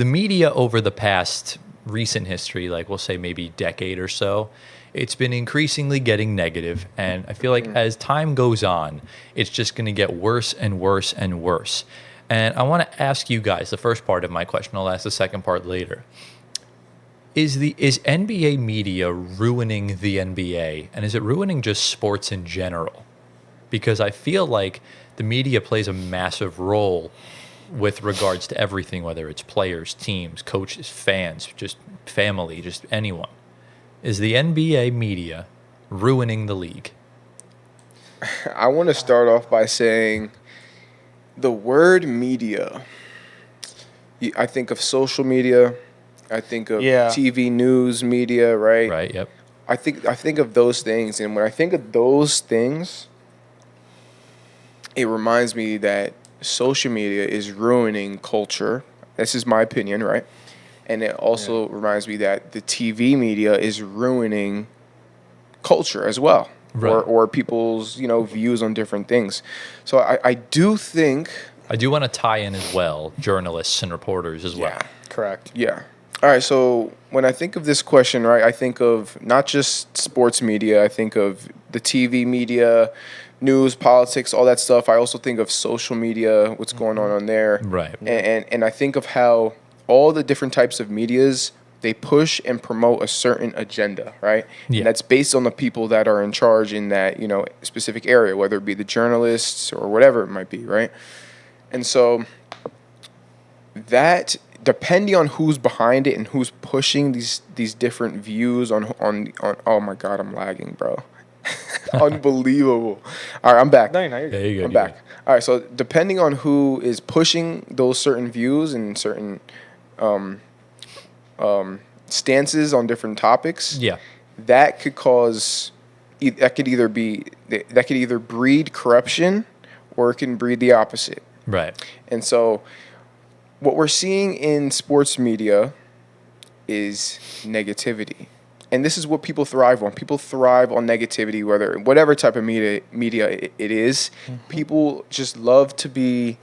the media over the past recent history, like we'll say maybe decade or so, it's been increasingly getting negative, and I feel like as time goes on, it's just going to get worse and worse and worse. And I want to ask you guys the first part of my question. I'll ask the second part later. Is NBA media ruining the NBA, and is it ruining just sports in general? Because I feel like the media plays a massive role with regards to everything, whether it's players, teams, coaches, fans, just family, just anyone. Is the NBA media ruining the league? I want to start off by saying the word media. I think of social media. I think of TV news media, right? Right. Yep. I think of those things, and when I think of those things, it reminds me that social media is ruining culture. This is my opinion, right? And it also reminds me that the TV media is ruining culture as well, Right. or people's views on different things. So I do think. I do want to tie in as well journalists and reporters as well. Correct. Yeah. All right. So when I think of this question, right, I think of not just sports media. I think of the TV media, news, politics, all that stuff. I also think of social media, what's going on there. Right. And I think of how all the different types of medias, they push and promote a certain agenda, right? Yeah. And that's based on the people that are in charge in that, specific area, whether it be the journalists or whatever it might be, right? And so that, depending on who's behind it and who's pushing these different views on oh my God, I'm lagging, bro. Unbelievable. All right, I'm back. No, you're There you go. I'm back. All right, so depending on who is pushing those certain views and certain stances on different topics, Yeah. that could cause that could either breed corruption or it can breed the opposite. Right. And so what we're seeing in sports media is negativity. And this is what people thrive on. People thrive on negativity, whatever type of media it is. Mm-hmm. People just love to be.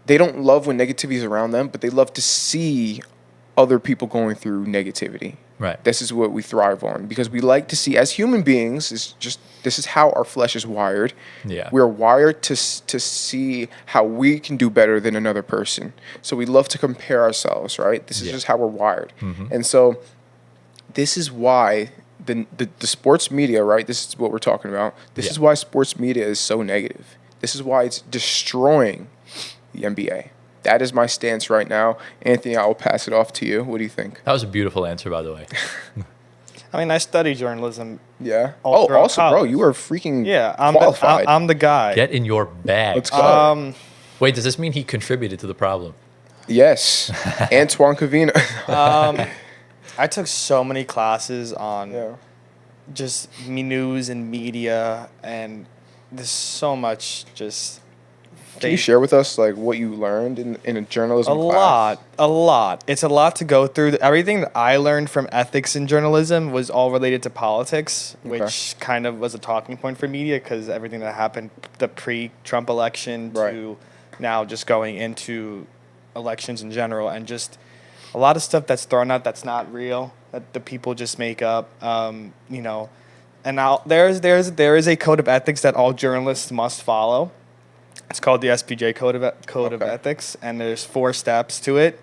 They don't love when negativity is around them, but they love to see other people going through negativity. Right. This is what we thrive on because we like to see, as human beings, this is how our flesh is wired. Yeah. We're wired to see how we can do better than another person. So we love to compare ourselves, right? This is just how we're wired. Mm-hmm. And so this is why the sports media, right? This is what we're talking about. This is why sports media is so negative. This is why it's destroying the NBA. That is my stance right now. Anthony, I will pass it off to you. What do you think? That was a beautiful answer, by the way. I mean, I study journalism. Yeah. Throughout Also, bro, college. you are freaking I'm qualified. I'm the guy. Get in your bag. Let's go. Wait, does this mean he contributed to the problem? Yes. Antoine Cavino. I took so many classes on just news and media, and there's so much just. Can you share with us like what you learned in a journalism class? A lot. It's a lot to go through. Everything that I learned from ethics in journalism was all related to politics, which kind of was a talking point for media because everything that happened, the pre-Trump election to now just going into elections in general, and just a lot of stuff that's thrown out that's not real, that the people just make up, And now there is a code of ethics that all journalists must follow. It's called the SPJ Code of Ethics, and there's 4 steps to it.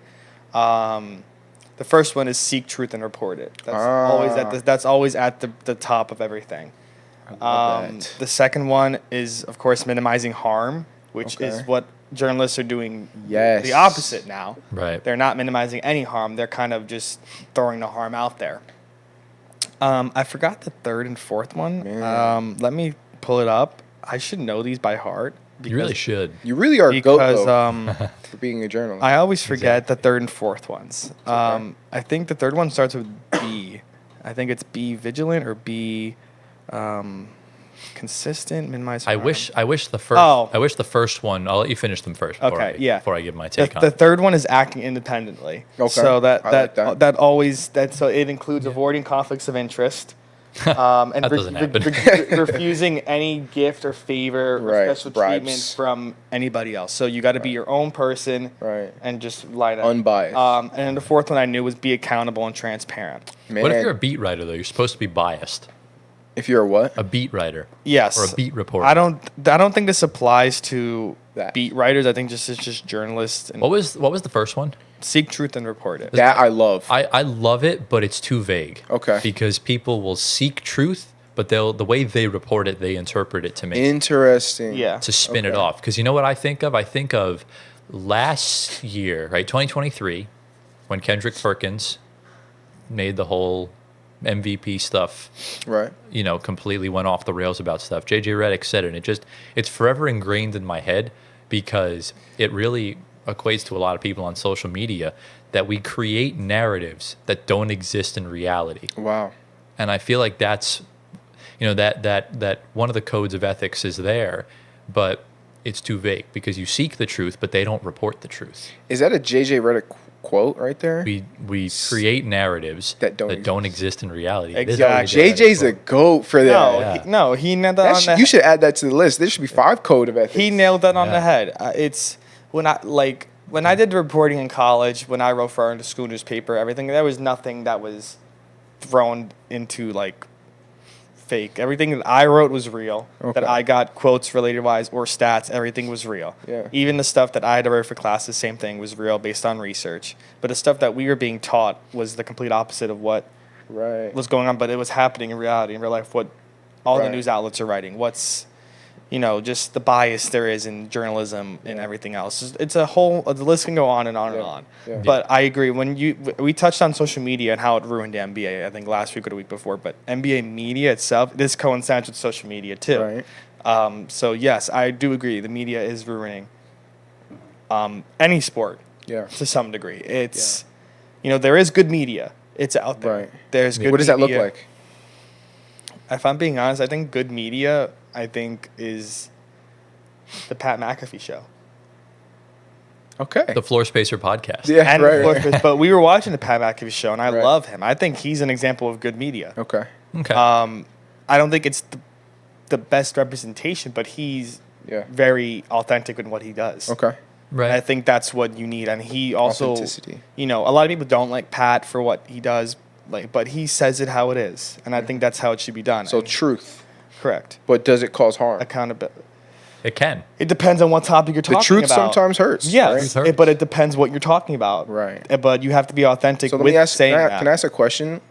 The first one is seek truth and report it. That's always at the top of everything. The second one is, of course, minimizing harm, which is what journalists are doing the opposite now. Right. They're not minimizing any harm. They're kind of just throwing the harm out there. I forgot the third and fourth one. Let me pull it up. I should know these by heart. You really should. You really are a goat, though, because for being a journalist. I always forget the third and fourth ones. I think the third one starts with B. I think it's be vigilant or be consistent, minimize harm. I wish the first one. I'll let you finish them first. Before I give my take on the it. third one is acting independently. Okay. So I like that. so it includes avoiding conflicts of interest. And That doesn't happen. refusing any gift or favor or Right, special bribes. treatment from anybody else. So you got to be your own person, Right. and just line up. Unbiased. And then the fourth one I knew was be accountable and transparent. Man, What if you're a beat writer though? You're supposed to be biased. if you're a what? A beat writer. Yes. Or a beat reporter. I don't think this applies to That. beat writers. I think it's just journalists and What was the first one? seek truth and report it. That I love. I love it, but it's too vague. Okay. Because people will seek truth, but the way they report it, they interpret it to make Interesting. Yeah. to spin it Okay. off. Because you know what I think of? I think of last year, right, 2023, when Kendrick Perkins made the whole MVP stuff, Right. you know, completely went off the rails about stuff. JJ Redick said it. And it's forever ingrained in my head because it really equates to a lot of people on social media that we create narratives that don't exist in reality. Wow. And I feel like that's, you know, that one of the codes of ethics is there, but it's too vague because you seek the truth, but they don't report the truth. Is that a JJ Redick quote right there? We create narratives That don't exist in reality. Exactly. JJ's a goat for that. No, Yeah. he nailed that on the You should add that to the list. There should be 5 code of ethics. He nailed that on Yeah. the head. It's when I did reporting in college, when I wrote for our school newspaper, everything, there was nothing that was thrown into like fake. Everything that I wrote was real. Okay. That I got quotes related wise or stats, everything was real. Yeah. Even the stuff that I had to write for classes, same thing, was real based on research. But the stuff that we were being taught was the complete opposite of what Right. was going on, but it was happening in reality, in real life, what all the Right. news outlets are writing, what's, just the bias there is in journalism and everything else. It's a whole, the list can go on and on and Yeah. on. Yeah. But I agree, we touched on social media and how it ruined the NBA, I think last week or the week before, but NBA media itself, this coincides with social media too. Right. So yes, I do agree, the media is ruining any sport Yeah. to some degree. It's, there is good media. It's out there. Right. There's good What does that look media. like? If I'm being honest, I think good media, is the Pat McAfee show. Okay. The Floor Spacer podcast. Yeah. And Right. Floor right. Space, but we were watching the Pat McAfee show, and I Right. love him. I think he's an example of good media. Okay. Okay. I don't think it's the best representation, but he's Yeah. very authentic in what he does. Okay. right. And I think that's what you need. And he also, Authenticity. a lot of people don't like Pat for what he does, but he says it how it is, and I think that's how it should be done. So And- truth, correct. but does it cause harm? Accountability. It can. It depends on what topic you're The talking truth about. sometimes hurts. Yes, Right? but it depends what you're talking about. Right. But you have to be authentic So let with me ask. saying Can that. I ask a question?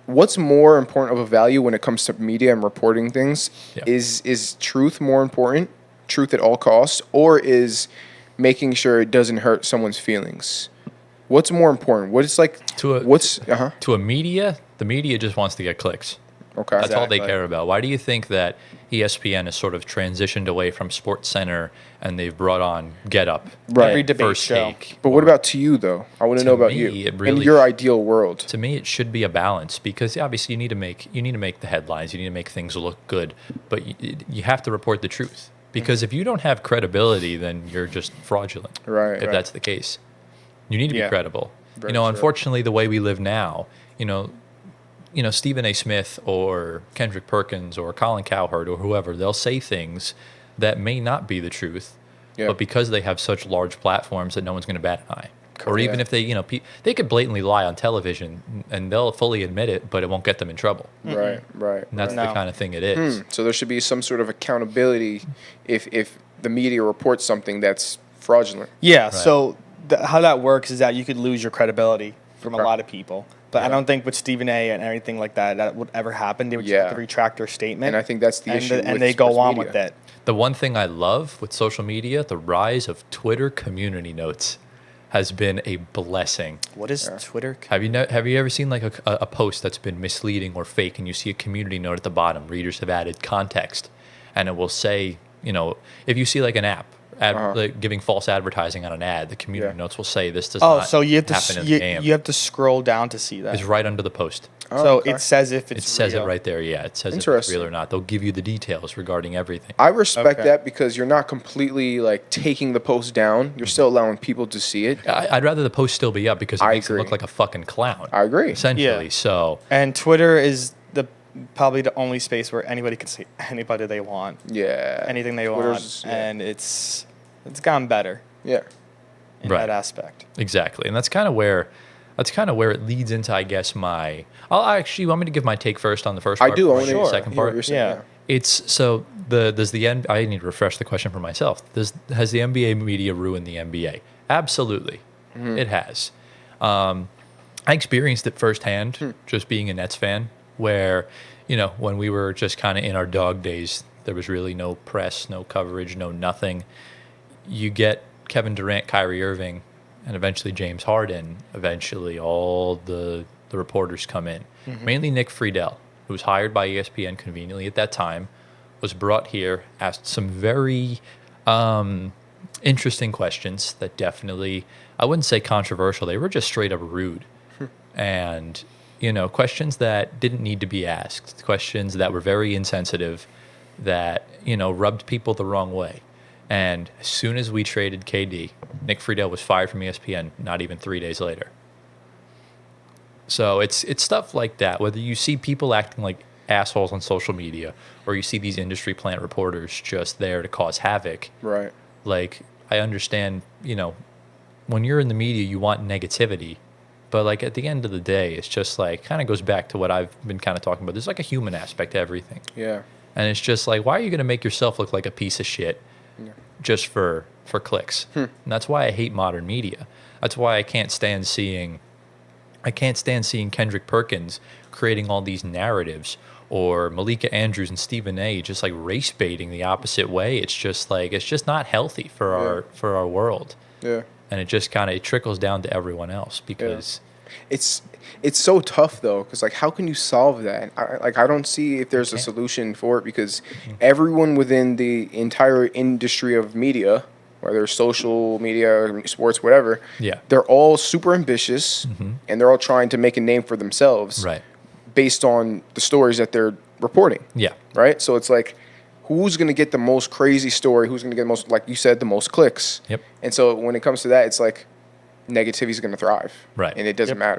What's more important of a value when it comes to media and reporting things? Yeah. Is truth more important? Truth at all costs, or is making sure it doesn't hurt someone's feelings? What's more important? What is like? To a- What's To a media, the media just wants to get clicks. okay? That's all they Exactly. care about. Why do you think that ESPN has sort of transitioned away from Sports Center and they've brought on Get Up, Right. Every debate First show. Take? But what or- about to you though? I want to To know about me, you. it In really your ideal world. To me, it should be a balance because obviously you need to make the headlines, you need to make things look good, but you have to report the truth because if you don't have credibility, then you're just fraudulent. Right, If right. that's the case, you need to Yeah. be credible. Very true. Unfortunately, the way we live now, Stephen A. Smith or Kendrick Perkins or Colin Cowherd or whoever, they'll say things that may not be the truth, Yeah. but because they have such large platforms that no one's going to bat an eye. Or even Yeah. if they, they could blatantly lie on television and they'll fully admit it, but it won't get them in trouble. Right. Right. And that's No. the kind of thing it is. So there should be some sort of accountability if the media reports something that's fraudulent. Yeah. So how that works is that you could lose your credibility from a Okay. lot of people. But I don't think with Stephen A. and everything like that would ever happen. They would just Yeah. have to retract their statement. And I think that's the issue And with they go sports on media. with it. The one thing I love with social media, the rise of Twitter community notes has been a blessing. What is Twitter? Have you ever seen like a post that's been misleading or fake and you see a community note at the bottom, readers have added context, and it will say, if you see like an app like giving false advertising on an ad, the community Yeah. notes will say this does Oh, not so you have to happen in the you, game. you have to scroll down to see that. It's right under the post. Oh, So okay. it says if it's It says real. it right there. Yeah, it says if it's Interesting. real or not. They'll give you the details regarding everything. I respect Okay. that because you're not completely like taking the post down. You're still allowing people to see it. I'd rather the post still be up because it I makes it agree. look like a fucking clown. I agree. Essentially. Yeah. So And Twitter is probably the only space where anybody can say anybody they want, Yeah. anything they Twitter's- want, yeah. and it's gone better Yeah. in Right. that aspect. Exactly, and that's kind of where it leads into, I guess, my. I'll actually want me to give my take first on the first I part. do. I before want get to to the Sure. second hear what part. you're saying. Yeah. Yeah. It's so does the N. I need to refresh the question for myself. Has the NBA media ruined the NBA? Absolutely, it has. I experienced it firsthand, just being a Nets fan, where when we were just kind of in our dog days, there was really no press, no coverage, no nothing. You get Kevin Durant, Kyrie Irving, and eventually James Harden. Eventually, all the reporters come in. Mainly Nick Friedel, who was hired by ESPN conveniently at that time, was brought here, asked some very interesting questions that definitely, I wouldn't say controversial. They were just straight up rude. And, questions that didn't need to be asked, questions that were very insensitive, that, rubbed people the wrong way. And as soon as we traded KD, Nick Friedel was fired from ESPN not even 3 days later. So it's stuff like that, whether you see people acting like assholes on social media or you see these industry plant reporters just there to cause havoc. Right. Like, I understand, when you're in the media, you want negativity. But, like, at the end of the day, it's just, like, kind of goes back to what I've been kind of talking about. There's, like, a human aspect to everything. Yeah. And it's just, like, why are you going to make yourself look like a piece of shit just for clicks? And that's why I hate modern media. That's why I can't stand seeing Kendrick Perkins creating all these narratives, or Malika Andrews and Stephen A. just, like, race baiting the opposite way. It's just, like, it's just not healthy for our world. Yeah. And it just kind of trickles down to everyone else because It's so tough though, because like, how can you solve that? I don't see if there's a solution for it, because everyone within the entire industry of media, whether it's social media, sports, whatever, Yeah. they're all super ambitious, and they're all trying to make a name for themselves, Right. based on the stories that they're reporting. Yeah. Right. So it's like, who's going to get the most crazy story? Who's going to get the most, like you said, the most clicks? Yep. And so when it comes to that, it's like negativity is going to thrive. Right. And it doesn't matter.